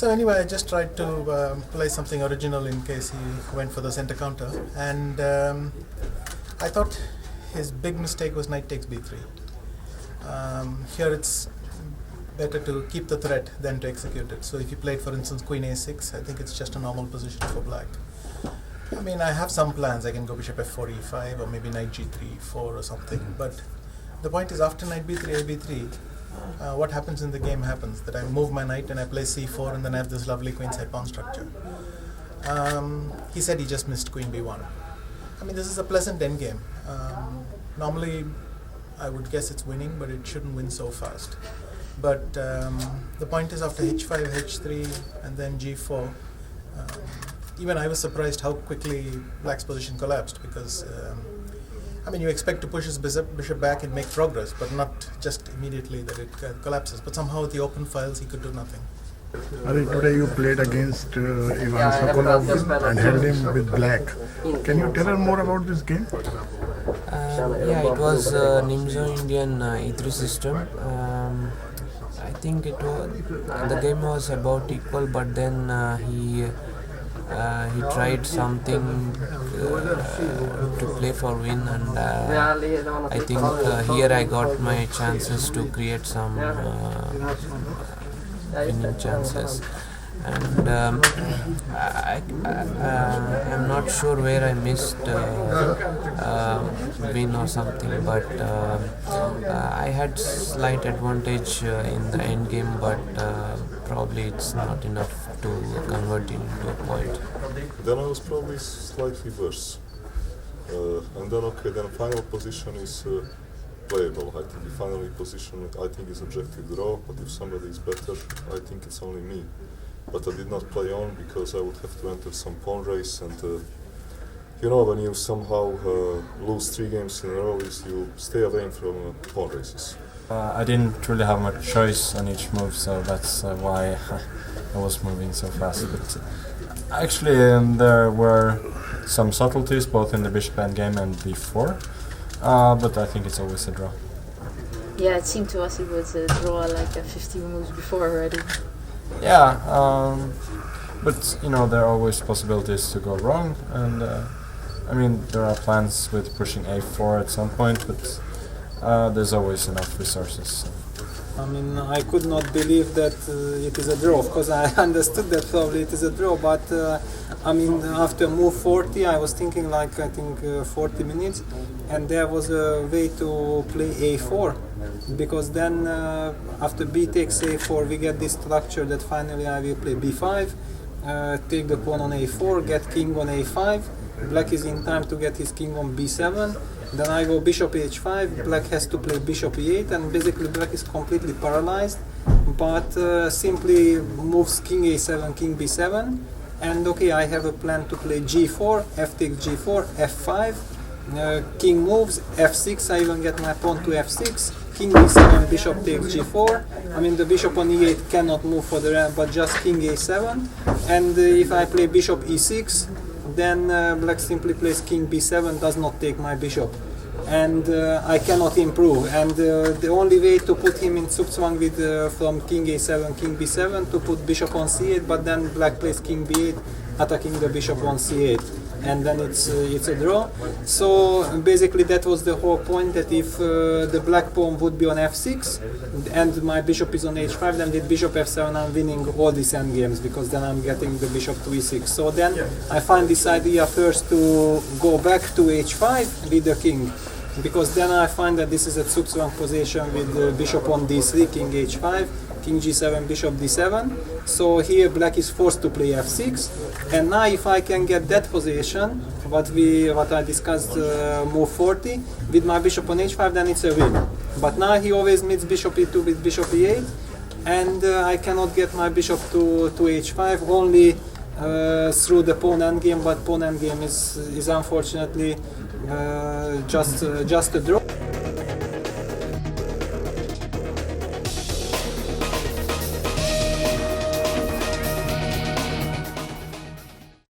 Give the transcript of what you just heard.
So anyway, I just tried to play something original in case he went for the center counter, and I thought his big mistake was knight takes b3. Here it's better to keep the threat than to execute it. So if you played, for instance, queen a6, I think it's just a normal position for black. I mean, I have some plans. I can go bishop f4, e5, or maybe knight g3, 4 or something. But the point is, after knight b3, a b3, what happens in the game happens. That I move my knight and I play c4, and then I have this lovely queenside pawn structure. He said he just missed queen b1. I mean, this is a pleasant endgame. Normally, I would guess it's winning, but it shouldn't win so fast. But the point is, after h5, h3, and then g4, even I was surprised how quickly black's position collapsed, because I mean, you expect to push his bishop back and make progress, but not just immediately that it collapses. But somehow with the open files, he could do nothing. I think today you played against Ivan Sokolov and held him with black. Can you tell us more about this game? Yeah, it was Nimzo Indian E3 system. I think it was, the game was about equal, but then he tried something to play for win, and I think here I got my chances to create some winning chances, and I'm not sure where I missed win or something, but I had slight advantage in the end game, but probably it's not enough to convert it into a point. Then I was probably slightly worse, and then then final position is playable. I think the final position, I think, is objective draw, but if somebody is better, I think it's only me. But I did not play on because I would have to enter some pawn race, and you know, when you somehow lose 3 games in a row, is you stay away from pawn races. I didn't really have much choice on each move, so that's why I was moving so fast. But actually, there were some subtleties both in the bishop endgame and b4, but I think it's always a draw. Yeah, it seemed to us it was a draw like 15 moves before already. Yeah, but you know, there are always possibilities to go wrong, and I mean, there are plans with pushing a4 at some point, but there's always enough resources. So. I mean, I could not believe that it is a draw. Of course, I understood that probably it is a draw, but I mean, after move 40, I was thinking like, I think 40 minutes, and there was a way to play a4, because then after b takes a4, we get this structure that finally I will play b5, take the pawn on a4, get king on a5, black is in time to get his king on b7, then I go bishop h5, black has to play bishop e8, and basically black is completely paralyzed, but simply moves king a7, king b7, and okay, I have a plan to play g4, f takes g4, f5, king moves, f6, I even get my pawn to f6, king b7, bishop takes g4, I mean the bishop on e8 cannot move for the round, but just king a7, and if I play bishop e6, then black simply plays king b7, does not take my bishop, and I cannot improve, and the only way to put him in zugzwang with from king a7, king b7, to put bishop on c8, but then black plays king b8, attacking the bishop on c8, and then it's a draw. So basically that was the whole point, that if the black pawn would be on f6 and my bishop is on h5, then with bishop f7 I'm winning all these endgames, because then I'm getting the bishop to e6. So then I find this idea first to go back to h5 with the king, because then I find that this is a zugzwang position with the bishop on d3, king h5, king g7, bishop d7. So here black is forced to play f6, and now if I can get that position, what I discussed move 40, with my bishop on h5, then it's a win. But now he always meets bishop e2 with bishop e8, and I cannot get my bishop to h5, only through the pawn endgame, but pawn endgame is unfortunately just a draw.